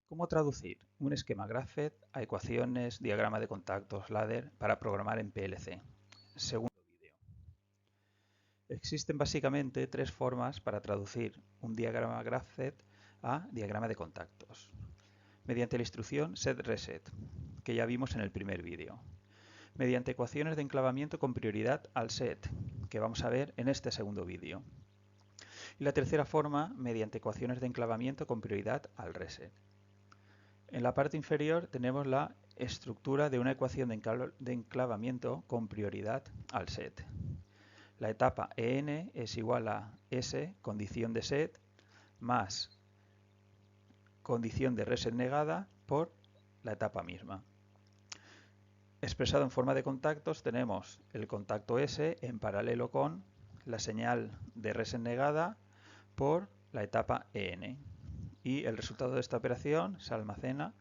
¿Cómo traducir un esquema Graphed a ecuaciones, diagrama de contactos, ladder para programar en PLC? Segundo vídeo. Existen básicamente tres formas para traducir un diagrama Graphed a diagrama de contactos. Mediante la instrucción setReset, que ya vimos en el primer vídeo. Mediante ecuaciones de enclavamiento con prioridad al set, que vamos a ver en este segundo vídeo. Y la tercera forma, mediante ecuaciones de enclavamiento con prioridad al reset. En la parte inferior tenemos la estructura de una ecuación de enclavamiento con prioridad al set. La etapa en es igual a s, condición de set, más condición de reset negada por la etapa misma. Expresado en forma de contactos tenemos el contacto S en paralelo con la señal de reset negada por la etapa en. Y el resultado de esta operación se almacena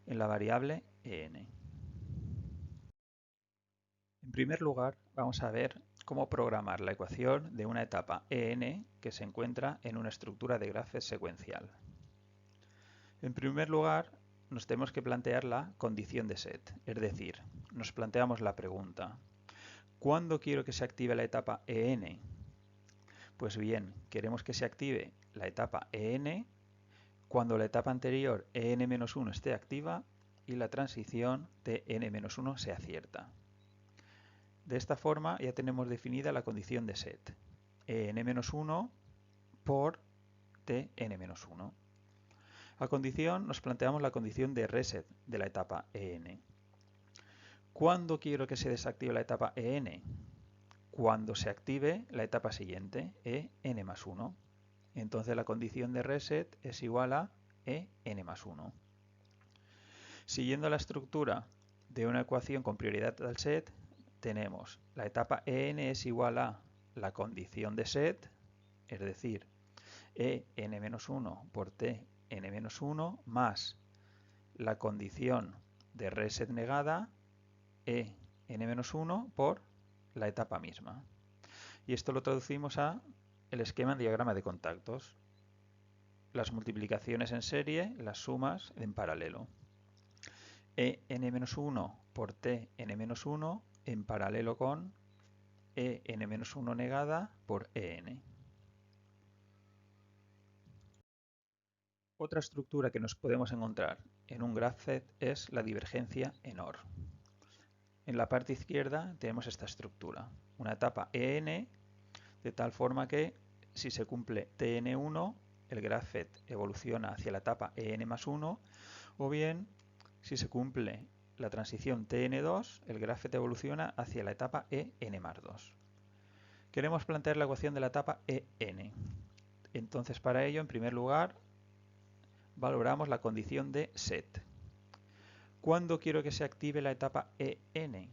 en la variable en. En primer lugar, vamos a ver cómo programar la ecuación de una etapa en que se encuentra en una estructura de Graphed secuencial. En primer lugar, nos tenemos que plantear la condición de set, es decir, nos planteamos la pregunta: ¿cuándo quiero que se active la etapa en? Pues bien, queremos que se active la etapa en cuando la etapa anterior en-1 esté activa y la transición de n-1 sea cierta. De esta forma ya tenemos definida la condición de set, en-1 por tn-1. A continuación nos planteamos la condición de reset de la etapa en. ¿Cuándo quiero que se desactive la etapa en? Cuando se active la etapa siguiente, en+1. Entonces la condición de reset es igual a en+1. Siguiendo la estructura de una ecuación con prioridad al set, tenemos la etapa en es igual a la condición de set, es decir, en-1 por tn-1 más la condición de reset negada, en-1 por la etapa misma. Y esto lo traducimos a el esquema en diagrama de contactos. Las multiplicaciones en serie, las sumas en paralelo. en-1 por tn-1 en paralelo con en-1 negada por en. Otra estructura que nos podemos encontrar en un Graphed es la divergencia en OR. En la parte izquierda tenemos esta estructura, una etapa en, de tal forma que si se cumple tn1, el Graphed evoluciona hacia la etapa en+1, o bien si se cumple la transición tn2, el Graphed evoluciona hacia la etapa en+2. Queremos plantear la ecuación de la etapa en. Entonces, para ello, en primer lugar, valoramos la condición de set. ¿Cuándo quiero que se active la etapa en?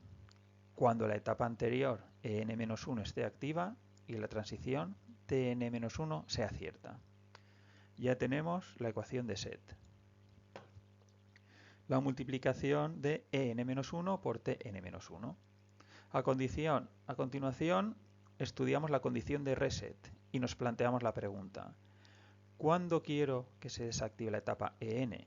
Cuando la etapa anterior, en-1, esté activa y la transición tn-1 sea cierta. Ya tenemos la ecuación de set. La multiplicación de en-1 por tn-1. A continuación, estudiamos la condición de reset y nos planteamos la pregunta: ¿cuándo quiero que se desactive la etapa en?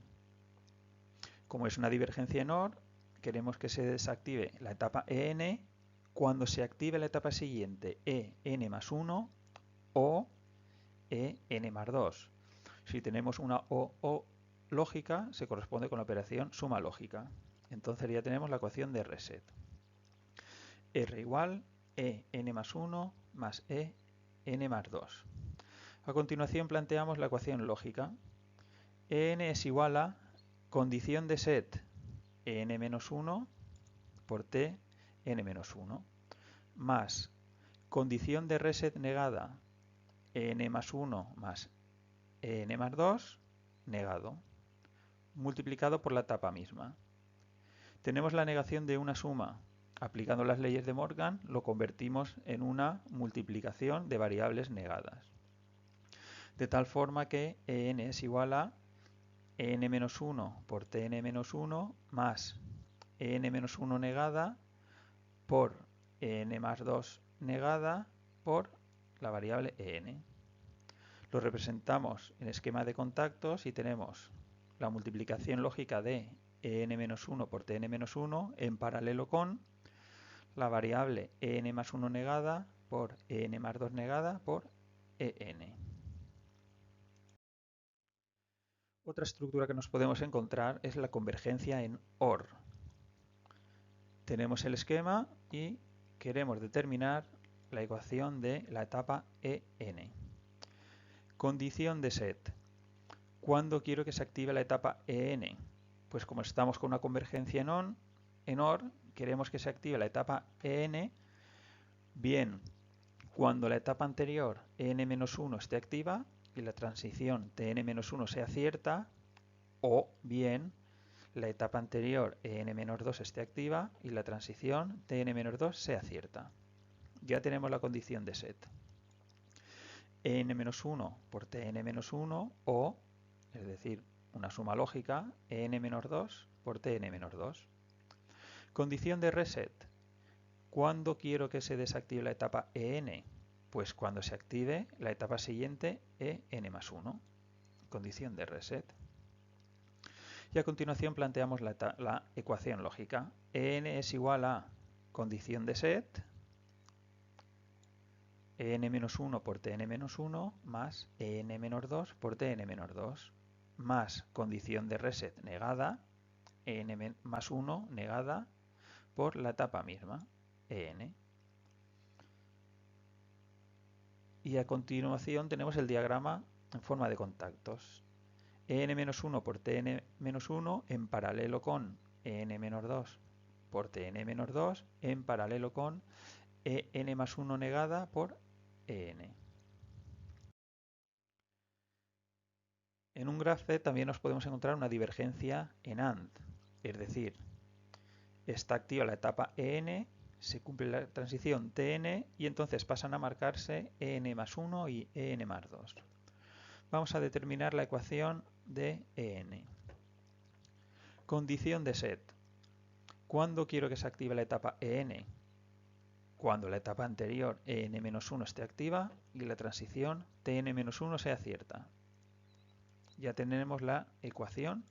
Como es una divergencia en OR, queremos que se desactive la etapa en cuando se active la etapa siguiente, en+1 o en+2. Si tenemos una o lógica, se corresponde con la operación suma lógica. Entonces ya tenemos la ecuación de reset. R igual en+1 más en+2. A continuación planteamos la ecuación lógica. En es igual a condición de set en-1 por tn-1 más condición de reset negada en+1 más en+2 negado multiplicado por la etapa misma. Tenemos la negación de una suma. Aplicando las leyes de Morgan lo convertimos en una multiplicación de variables negadas. De tal forma que en es igual a n-1 por tn-1 más n-1 negada por n+2 negada por la variable en. Lo representamos en esquema de contactos y tenemos la multiplicación lógica de en-1 por tn-1 en paralelo con la variable en más 1 negada por en más 2 negada por en. Otra estructura que nos podemos encontrar es la convergencia en OR. Tenemos el esquema y queremos determinar la ecuación de la etapa en. Condición de set. ¿Cuándo quiero que se active la etapa en? Pues como estamos con una convergencia en OR, queremos que se active la etapa en bien cuando la etapa anterior n-1 esté activa y la transición tn-1 sea cierta, o bien la etapa anterior en-2 esté activa y la transición tn-2 sea cierta. Ya tenemos la condición de set. en-1 por tn-1 o, es decir, una suma lógica, en-2 por tn-2. Condición de reset. ¿Cuándo quiero que se desactive la etapa en? Pues cuando se active la etapa siguiente en más 1. Condición de reset. Y a continuación planteamos la ecuación lógica. En es igual a condición de set, en-1 por tn-1 más en-2 por tn-2 más condición de reset negada, en más 1 negada por la etapa misma, en. Y a continuación tenemos el diagrama en forma de contactos. en-1 por tn-1 en paralelo con en-2 por tn-2 en paralelo con en más 1 negada por en. En un graph Z también nos podemos encontrar una divergencia en AND, es decir, está activa la etapa en, se cumple la transición tn y entonces pasan a marcarse en más 1 y en más 2. Vamos a determinar la ecuación de en. Condición de set. ¿Cuándo quiero que se active la etapa en? Cuando la etapa anterior en-1 esté activa y la transición tn-1 sea cierta. Ya tenemos la ecuación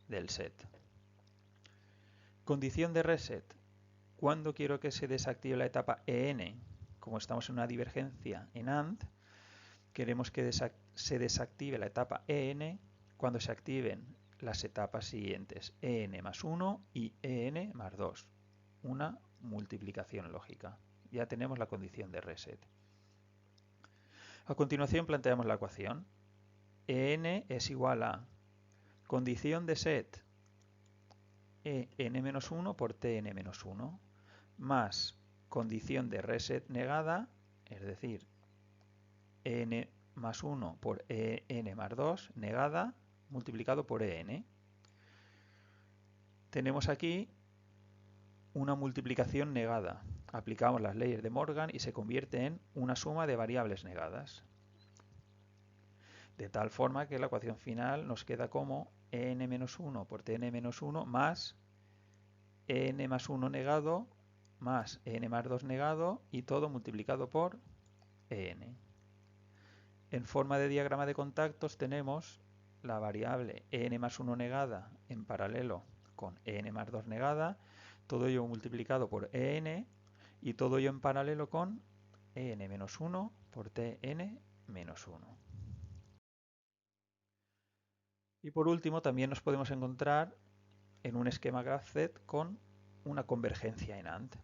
del set. Condición de reset. ¿Cuándo quiero que se desactive la etapa en? Como estamos en una divergencia en AND, queremos que se desactive la etapa en cuando se activen las etapas siguientes en más 1 y en más 2. Una multiplicación lógica. Ya tenemos la condición de reset. A continuación planteamos la ecuación. En es igual a condición de set en-1 por tn-1 más condición de reset negada, es decir, n más 1 por en más 2 negada multiplicado por en. Tenemos aquí una multiplicación negada. Aplicamos las leyes de Morgan y se convierte en una suma de variables negadas. De tal forma que la ecuación final nos queda como n-1 por tn-1 más n más 1 negado más n más 2 negado y todo multiplicado por en. En forma de diagrama de contactos tenemos la variable n más 1 negada en paralelo con n más 2 negada, todo ello multiplicado por en y todo ello en paralelo con en menos 1 por tn menos 1. Y por último también nos podemos encontrar en un esquema graph Z con una convergencia en AND.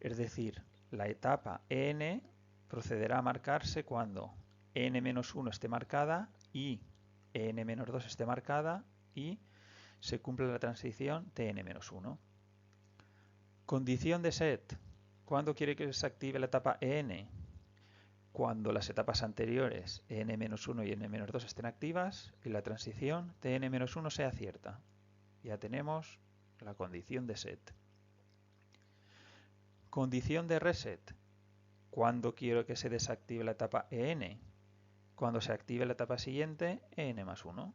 Es decir, la etapa en procederá a marcarse cuando n-1 esté marcada y n-2 esté marcada y se cumple la transición tn-1. Condición de set. ¿Cuándo quiere que se active la etapa en? Cuando las etapas anteriores n-1 y n-2 estén activas y la transición tn-1 sea cierta. Ya tenemos la condición de set. Condición de reset. ¿Cuándo quiero que se desactive la etapa en? Cuando se active la etapa siguiente, en más 1.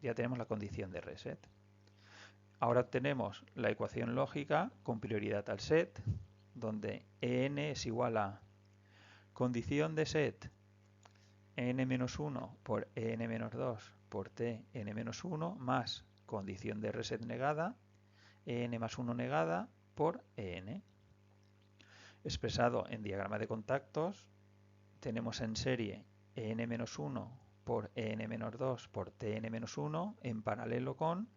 Ya tenemos la condición de reset. Ahora tenemos la ecuación lógica con prioridad al set, donde en es igual a condición de set n-1 por n-2 por tn-1 más condición de reset negada, en más 1 negada por en. Expresado en diagrama de contactos, tenemos en serie en-1 por en-2 por tn-1 en paralelo con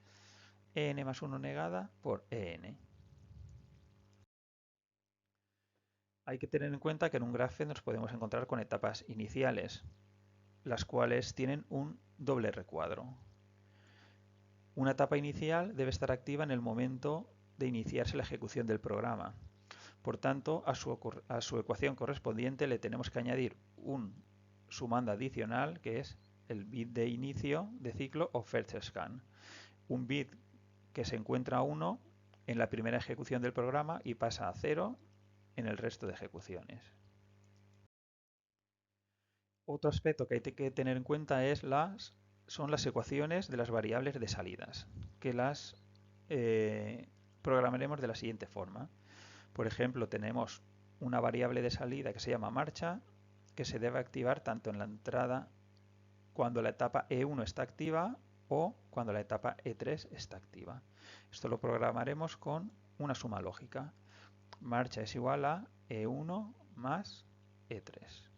en más 1 negada por en. Hay que tener en cuenta que en un grafo nos podemos encontrar con etapas iniciales, las cuales tienen un doble recuadro. Una etapa inicial debe estar activa en el momento de iniciarse la ejecución del programa. Por tanto, a su ecuación correspondiente le tenemos que añadir un sumando adicional, que es el bit de inicio de ciclo o first scan. Un bit que se encuentra a 1 en la primera ejecución del programa y pasa a 0 en el resto de ejecuciones. Otro aspecto que hay que tener en cuenta son las ecuaciones de las variables de salidas, que las programaremos de la siguiente forma. Por ejemplo, tenemos una variable de salida que se llama marcha, que se debe activar tanto en la entrada cuando la etapa E1 está activa o cuando la etapa E3 está activa. Esto lo programaremos con una suma lógica. Marcha es igual a E1 más E3.